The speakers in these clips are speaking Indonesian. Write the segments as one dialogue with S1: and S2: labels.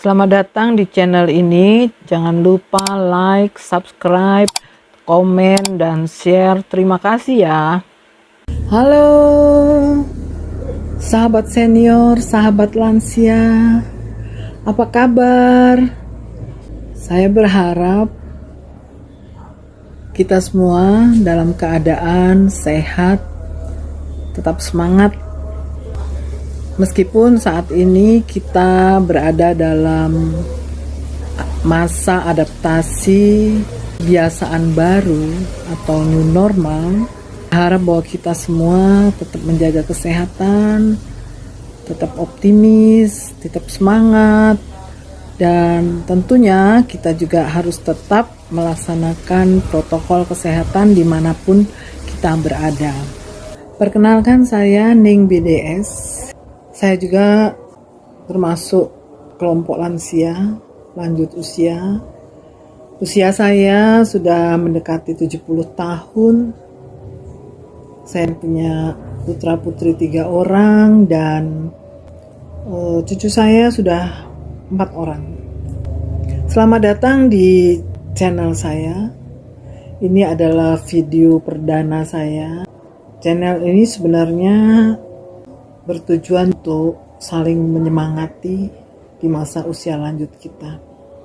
S1: Selamat datang di channel ini. Jangan lupa like, subscribe, komen, dan share. Terima kasih ya. Halo, sahabat senior, sahabat lansia. Apa kabar? Saya berharap kita semua dalam keadaan sehat, tetap semangat. Meskipun saat ini kita berada dalam masa adaptasi kebiasaan baru atau new normal, harap bahwa kita semua tetap menjaga kesehatan, tetap optimis, tetap semangat, dan tentunya kita juga harus tetap melaksanakan protokol kesehatan dimanapun kita berada. Perkenalkan, saya Ning BDS. Saya juga termasuk kelompok lansia, lanjut usia. Usia saya sudah mendekati 70 tahun. Saya punya putra-putri 3 orang dan cucu saya sudah 4 orang. Selamat datang di channel saya. Ini adalah video perdana saya. Channel ini sebenarnya bertujuan untuk saling menyemangati di masa usia lanjut kita,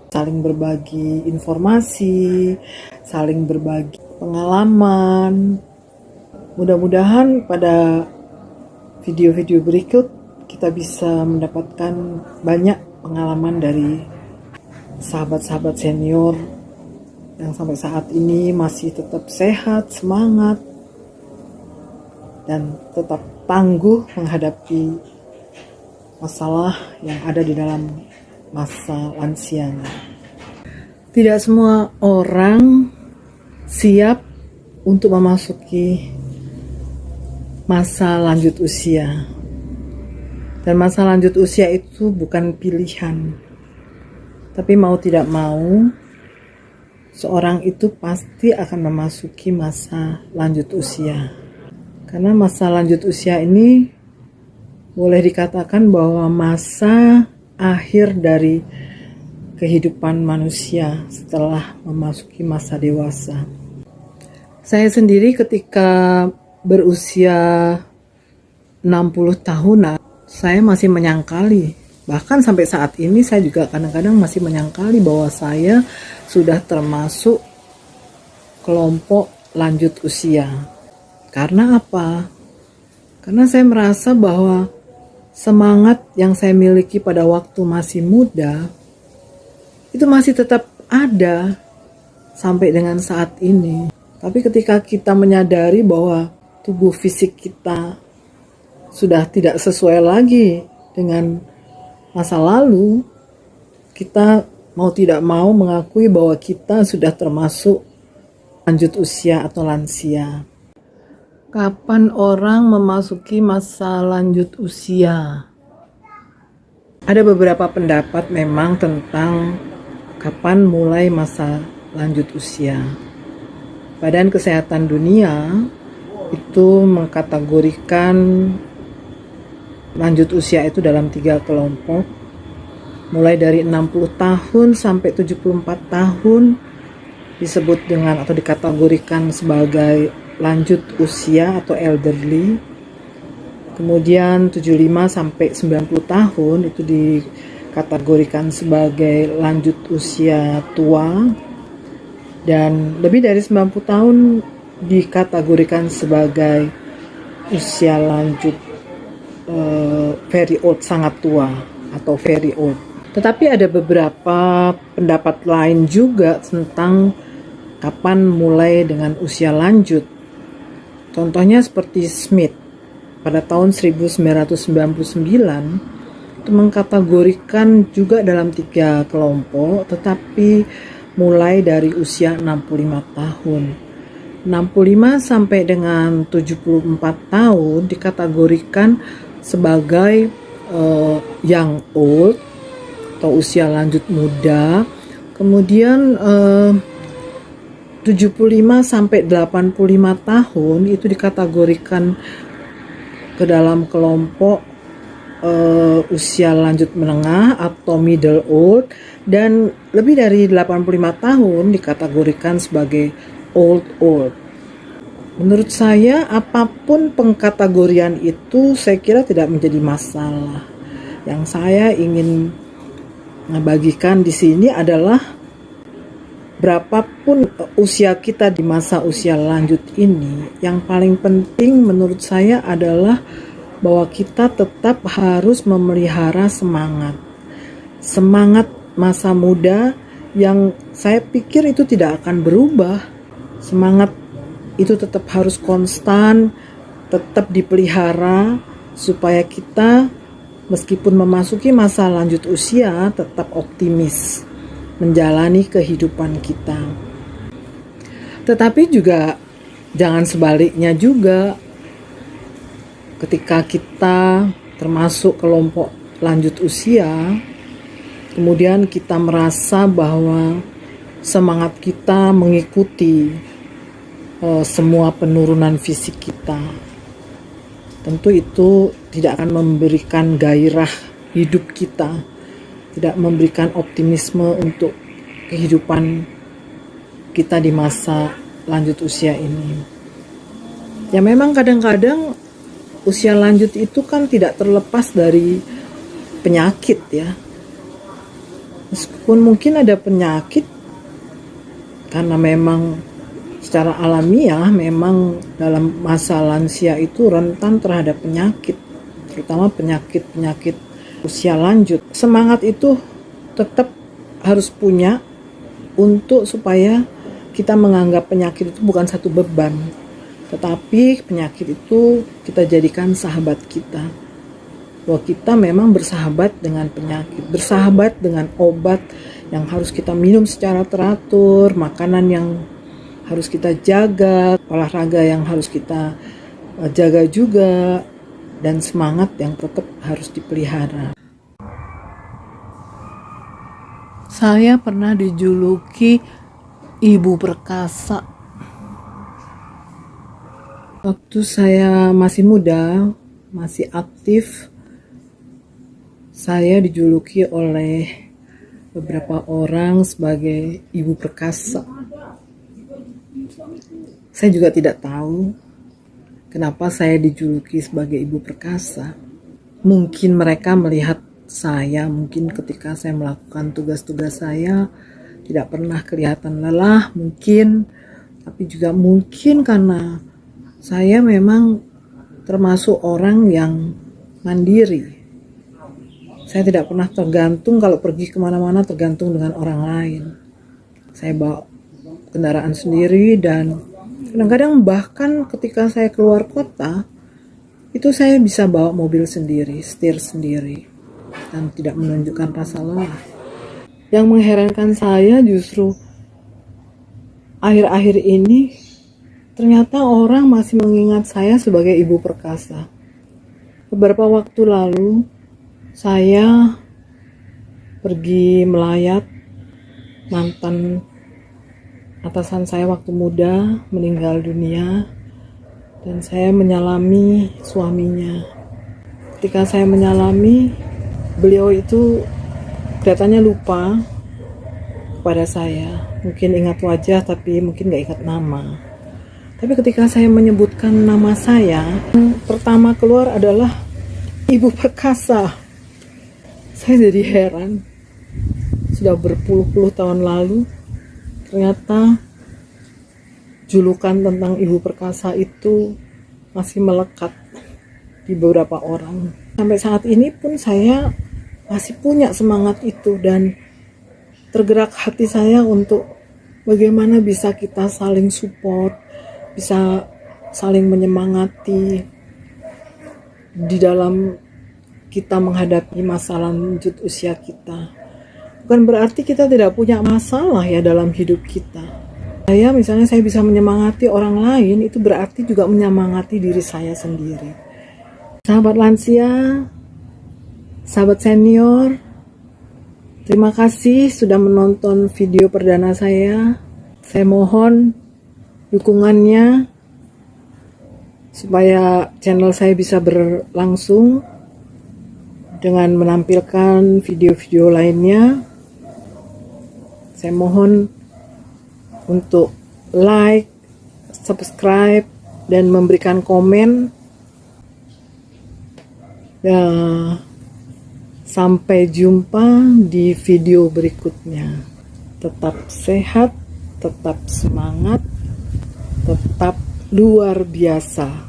S1: saling berbagi informasi, saling berbagi pengalaman. Mudah-mudahan pada video-video berikut kita bisa mendapatkan banyak pengalaman dari sahabat-sahabat senior yang sampai saat ini masih tetap sehat, semangat, dan tetap tangguh menghadapi masalah yang ada di dalam masa lansianya. Tidak semua orang siap untuk memasuki masa lanjut usia. Dan masa lanjut usia itu bukan pilihan. Tapi mau tidak mau, seorang itu pasti akan memasuki masa lanjut usia. Karena masa lanjut usia ini boleh dikatakan bahwa masa akhir dari kehidupan manusia setelah memasuki masa dewasa. Saya sendiri ketika berusia 60 tahunan, saya masih menyangkali, bahkan sampai saat ini saya juga kadang-kadang masih menyangkali bahwa saya sudah termasuk kelompok lanjut usia. Karena apa? Karena saya merasa bahwa semangat yang saya miliki pada waktu masih muda itu masih tetap ada sampai dengan saat ini. Tapi ketika kita menyadari bahwa tubuh fisik kita sudah tidak sesuai lagi dengan masa lalu, kita mau tidak mau mengakui bahwa kita sudah termasuk lanjut usia atau lansia. Kapan orang memasuki masa lanjut usia? Ada beberapa pendapat memang tentang kapan mulai masa lanjut usia. Badan Kesehatan Dunia itu mengkategorikan lanjut usia itu dalam 3 kelompok, mulai dari 60 tahun sampai 74 tahun disebut dengan atau dikategorikan sebagai lanjut usia atau elderly. Kemudian 75 sampai 90 tahun itu dikategorikan sebagai lanjut usia tua, dan lebih dari 90 tahun dikategorikan sebagai usia lanjut very old, sangat tua atau very old. Tetapi ada beberapa pendapat lain juga tentang kapan mulai dengan usia lanjut. Contohnya seperti Smith pada tahun 1999 itu mengkategorikan juga dalam 3 kelompok, tetapi mulai dari usia 65 tahun. 65 sampai dengan 74 tahun dikategorikan sebagai young old atau usia lanjut muda. Kemudian 75 sampai 85 tahun itu dikategorikan ke dalam kelompok usia lanjut menengah atau middle old, dan lebih dari 85 tahun dikategorikan sebagai old. Menurut saya apapun pengkategorian itu saya kira tidak menjadi masalah. Yang saya ingin bagikan di sini adalah berapapun usia kita di masa usia lanjut ini, yang paling penting menurut saya adalah bahwa kita tetap harus memelihara semangat masa muda yang saya pikir itu tidak akan berubah. Semangat itu tetap harus konstan, tetap dipelihara supaya kita meskipun memasuki masa lanjut usia tetap optimis menjalani kehidupan kita. Tetapi juga jangan sebaliknya juga, ketika kita termasuk kelompok lanjut usia, kemudian kita merasa bahwa semangat kita mengikuti semua penurunan fisik kita, tentu itu tidak akan memberikan gairah hidup kita, tidak memberikan optimisme untuk kehidupan kita di masa lanjut usia ini. Ya memang kadang-kadang usia lanjut itu kan tidak terlepas dari penyakit ya. Meskipun mungkin ada penyakit karena memang secara alamiah memang dalam masa lansia itu rentan terhadap penyakit, terutama penyakit usia lanjut. Semangat itu tetap harus punya untuk supaya kita menganggap penyakit itu bukan satu beban, tetapi penyakit itu kita jadikan sahabat kita. Bahwa kita memang bersahabat dengan penyakit, bersahabat dengan obat yang harus kita minum secara teratur, makanan yang harus kita jaga, olahraga yang harus kita jaga juga, dan semangat yang tetap harus dipelihara. Saya pernah dijuluki ibu perkasa. Waktu saya masih muda, masih aktif, saya dijuluki oleh beberapa orang sebagai ibu perkasa. Saya juga tidak tahu kenapa saya dijuluki sebagai ibu perkasa. Mungkin mereka melihat saya, mungkin ketika saya melakukan tugas-tugas saya tidak pernah kelihatan lelah, mungkin, tapi juga mungkin karena saya memang termasuk orang yang mandiri. Saya tidak pernah tergantung, kalau pergi kemana-mana tergantung dengan orang lain. Saya bawa kendaraan sendiri, dan kadang-kadang bahkan ketika saya keluar kota itu saya bisa bawa mobil sendiri, setir sendiri, dan tidak menunjukkan rasa lelah. Yang mengherankan saya justru akhir-akhir ini ternyata orang masih mengingat saya sebagai ibu perkasa. Beberapa waktu lalu saya pergi melayat, mantan atasan saya waktu muda meninggal dunia, dan saya menyalami suaminya. Ketika saya menyalami, beliau itu kelihatannya lupa kepada saya. Mungkin ingat wajah tapi mungkin gak ingat nama. Tapi ketika saya menyebutkan nama saya, pertama keluar adalah ibu perkasa. Saya jadi heran. Sudah berpuluh-puluh tahun lalu, ternyata julukan tentang ibu perkasa itu masih melekat di beberapa orang. Sampai saat ini pun saya masih punya semangat itu, dan tergerak hati saya untuk bagaimana bisa kita saling support, bisa saling menyemangati di dalam kita menghadapi masa lanjut usia kita. Bukan berarti kita tidak punya masalah ya dalam hidup kita. Misalnya saya bisa menyemangati orang lain, itu berarti juga menyemangati diri saya sendiri. Sahabat lansia, sahabat senior, terima kasih sudah menonton video perdana saya. Saya mohon dukungannya supaya channel saya bisa berlangsung. dengan menampilkan video-video lainnya. Saya mohon untuk like, subscribe, dan memberikan komen. Sampai jumpa di video berikutnya. Tetap sehat, tetap semangat, tetap luar biasa.